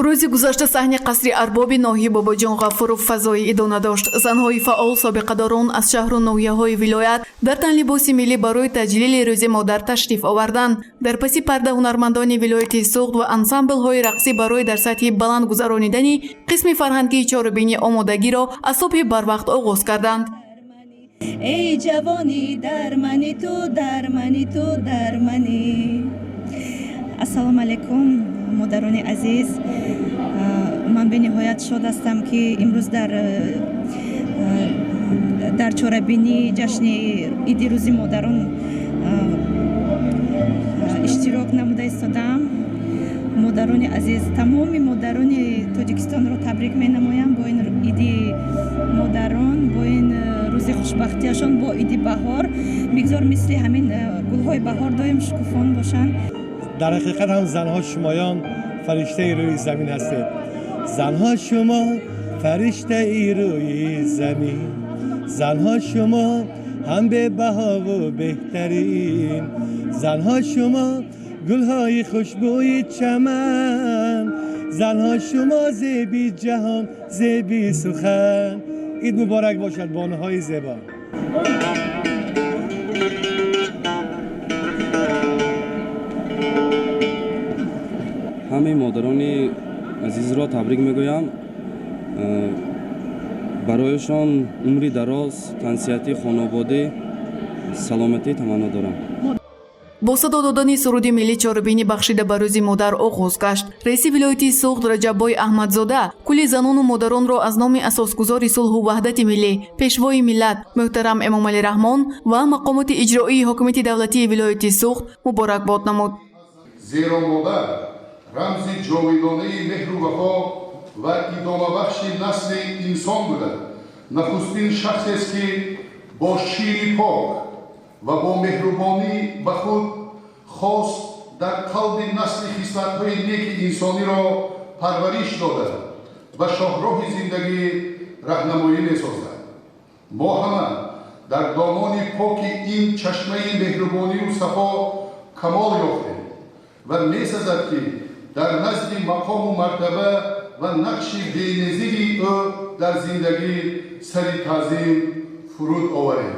рӯзи гузашта саҳни қасри арбоби ноҳияи Бобоҷон Ғафуров фазои идона дошт. Занҳои фаъол собиқадорон аз шаҳру ноҳияҳои вилоят дар тан либоси миллӣ барои таҷлили рӯзи модар ташриф оварданд. Дар паси парда ҳунармандони вилояти Суғд ва ансамблҳои рақсӣ барои дар сатҳи баланд гузаронидани қисми фарҳангии чорабинӣ омодагиро аз субҳи барвақт оғоз карданд. эй ҷавони дармани ту дармани ту дармани. ассалому алайкум модарони азиз, ман бениҳоят шод ҳастам ки имрӯз дар чорабинӣ ҷашни иди рӯзи модарон иштирок намуда истодам. модарони азиз, тамоми модарони Тоҷикистонро табрик менамоям бо ин иди модарон, бо ин рӯзи хушбахтиашон, бо иди баҳор. мигзор мисли ҳамин гулҳои баҳор доим шукуфон бошанд. در حقیقت هم زنها شمایان فرشته روی زمین هستید. زنها شما فرشته روی زمین، زنها شما هم به بها و بهترین، زنها شما گلهای خوشبوی چمن، زنها شما زیبی جهان زیبی سخن. عید مبارک باشد بانوهای زیبا. ҳамаи модарони азизро табрик мегӯям. барояшон умри дароз, тансияти хонаводӣ, саломатӣ таманно дорам. бо садо додани суруди миллӣ чорабинӣ бахшида ба рӯзи модар оғоз гашт. раиси вилояти Суғд Раҷаббой Аҳмадзода кулли занону модаронро аз номи асосгузори сулҳу ваҳдати миллӣ, пешвои миллат муҳтарам Эмомалӣ Раҳмон ва мақомоти иҷроии ҳокимияти давлатии вилояти Суғд муборакбод намуд. зеро модар рамзи ҷовидонаи меҳру вафо ва идомабахши насли инсон буда, нахустин шахсест ки бо шири пок ва бо меҳрубонӣ ба худ хост дар қалби насли хислатҳои неки инсониро парвариш дода ва шоҳроҳи зиндагӣ раҳнамоӣ месозад. мо ҳама дар домони поки ин чашмаи меҳрубонию сафо камол ёфтем ва месазад ки дар назди мақому мартаба ва нақши беназири ӯ дар зиндагӣ сари таъзим фуруд оварем.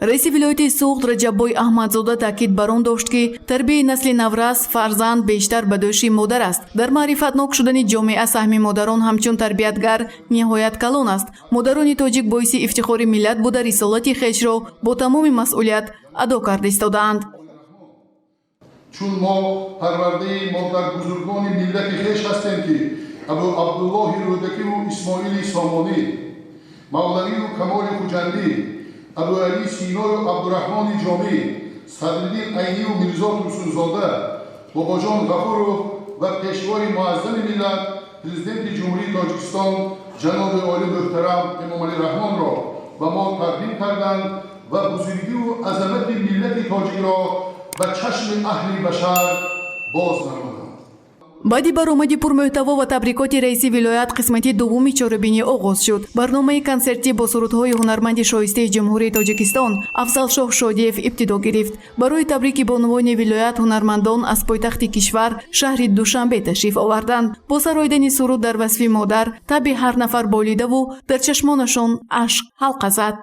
раиси вилояти Суғд Раҷаббой Аҳмадзода таъкид бар он дошт ки тарбияи насли наврас фарзанд бештар ба дӯши модар аст. дар маърифатнок шудани ҷомеа саҳми модарон ҳамчун тарбиятгар ниҳоят калон аст. модарони тоҷик боиси ифтихори миллат буда рисолати хешро бо тамоми масъулият адо карда истодаанд. чун мо парвардаи модарбузургони миллати хеш ҳастем ки абу абдуллоҳи рӯдакиву исмоили сомонӣ, мавлавию камоли хуҷандӣ, абу алӣ синою абдураҳмони ҷомӣ, садриддин айнию мирзо турсунзода, бобоҷон ғафуров ва пешвои муаззами миллат президенти ҷумҳурии Тоҷикистон ҷаноби оли муҳтарам Эмомалӣ Раҳмонро ба мо тақдим карданд ва бузургиву азамати миллати тоҷикро ба чашми аҳли башар боз намуданд. баъди баромади пурмуҳтаво ва табрикоти раиси вилоят қисмати дуввуми чорабинӣ оғоз шуд. барномаи консертӣ бо сурудҳои ҳунарманди шоистаи ҷумҳурии Тоҷикистон Афзалшоҳ Шодиев ибтидо гирифт. барои табрики бонувони вилоят ҳунармандон аз пойтахти кишвар шаҳри Душанбе ташриф оварданд. бо сароидани суруд дар васфи модар таби ҳар нафар болидаву дар чашмонашон ашқ ҳалқа зад.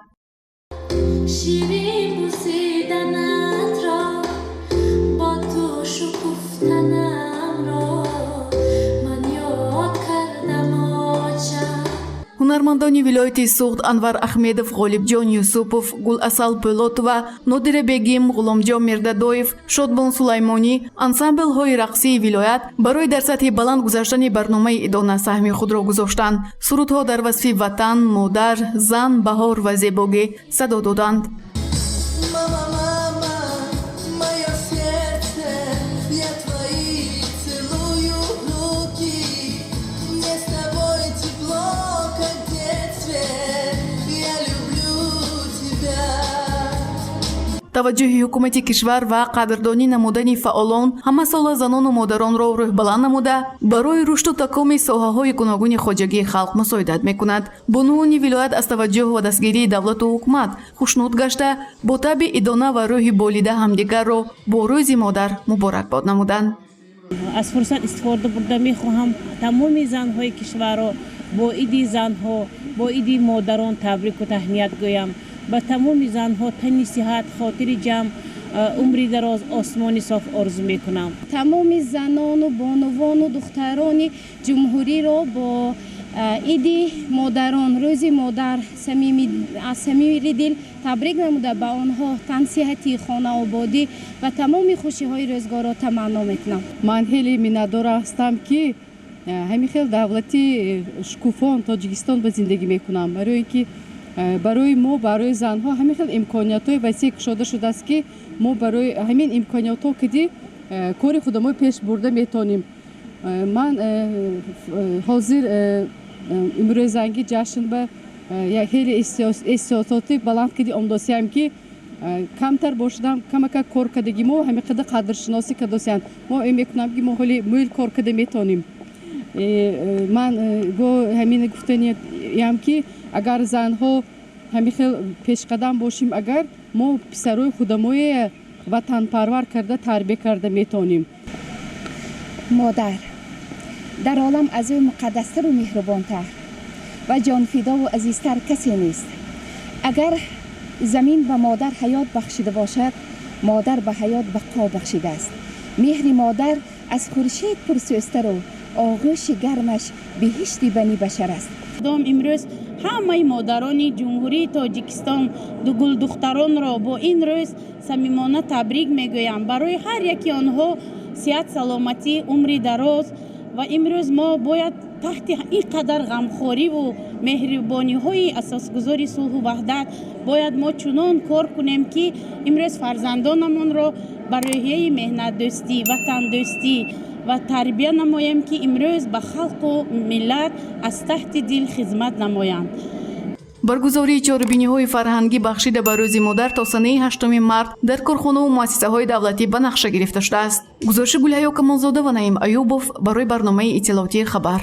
ҳунармандони вилояти Суғд Анвар Ахмедов, Ғолибҷон Юсупов, Гуласал Пӯлотова, Нодира Бегим, Ғуломҷон Мирдадоев, Шодбон Сулаймонӣ, ансамблҳои рақсии вилоят барои дар сатҳи баланд гузаштани барномаи идона саҳми худро гузоштанд. сурудҳо дар васфи ватан, модар, зан, баҳор ва зебогӣ садо доданд. таваҷҷӯҳи ҳукумати кишвар ва қадрдонӣ намудани фаъолон ҳамасола занону модаронро рӯҳбаланд намуда барои рушду такоми соҳаҳои гуногуни хоҷагии халқ мусоидат мекунад. бонувони вилоят аз таваҷҷӯҳ ва дастгирии давлату ҳукумат хушнуд гашта бо таби идона ва рӯҳи болида ҳамдигарро бо рӯзи модар муборакбод намуданд. аз фурсат истифода бурда мехоҳам тамоми занҳои кишварро бо иди занҳо бо иди модарон табрику таҳният гӯям. ба тамоми занҳо тани сиҳат, хотири ҷамъ, умри дароз, осмони соф орзу мекунам. тамоми занону бонувану духтарони ҷумҳуриро бо иди модарон, рӯзи модар аз самими дил табрик намуда ба онҳо тансиҳати хонаободӣ ва тамоми хушиҳои рӯзгорро таманно мекунам. ман хеле миннатдор ҳастам ки ҳамин хел давлати шукуфон Тоҷикистон ба зиндагӣ мекунам, барои ки барои мо, барои занҳо ҳамин хел имкониятҳои васеъ кушода шудааст ки мо барои ҳамин имкониятҳо киди кори худамон пеш бурда метонем. ман ҳозир имрӯзанги ҷашн ба хеле эҳсосоти баланд киди омдосиям ки камтар бошидам камака кор кадаги мо ҳамин қадар қадршиносӣ кадосиянд. мо ин мекунам ки мо ҳоли мӯйл кор када метонем. ман бо ҳамин гуфтаниям ки агар занҳо ҳамин хел пешқадам бошем, агар мо писарои худамое ватанпарвар карда тарбия карда метонем. модар дар олам аз ӯ муқаддастару меҳрубонтар ва ҷонфидову азизтар касе нест. агар замин ба модар ҳаёт бахшида бошад, модар ба ҳаёт бақо бахшидааст. меҳри модар аз хуршед пурсӯзтару оғӯши гармаш биҳишти бани башар аст. дом имрӯз ҳамаи модарони ҷумҳурии Тоҷикистон гулдухтаронро бо ин рӯз самимона табрик мегӯям. барои ҳар яки онҳо сиҳат, саломатӣ, умри дароз. ва имрӯз мо бояд таҳти ин қадар ғамхориву меҳрубониҳои асосгузори сулҳу ваҳдат бояд мо чунон кор кунем ки имрӯз фарзандонамонро ба рӯҳияи меҳнатдӯстӣ, ватандӯстӣ ва тарбия намоем ки имрӯз ба халқу миллат аз таҳти дил хизмат намоянд. баргузории чорабиниҳои фарҳангӣ бахшида ба рӯзи модар то санаи 8 март дар корхонаву муассисаҳои давлатӣ ба нақша гирифта шудааст. гузориши Гулҳаё Камолзода ва Наим Аюбов барои барномаи иттилоотии хабар.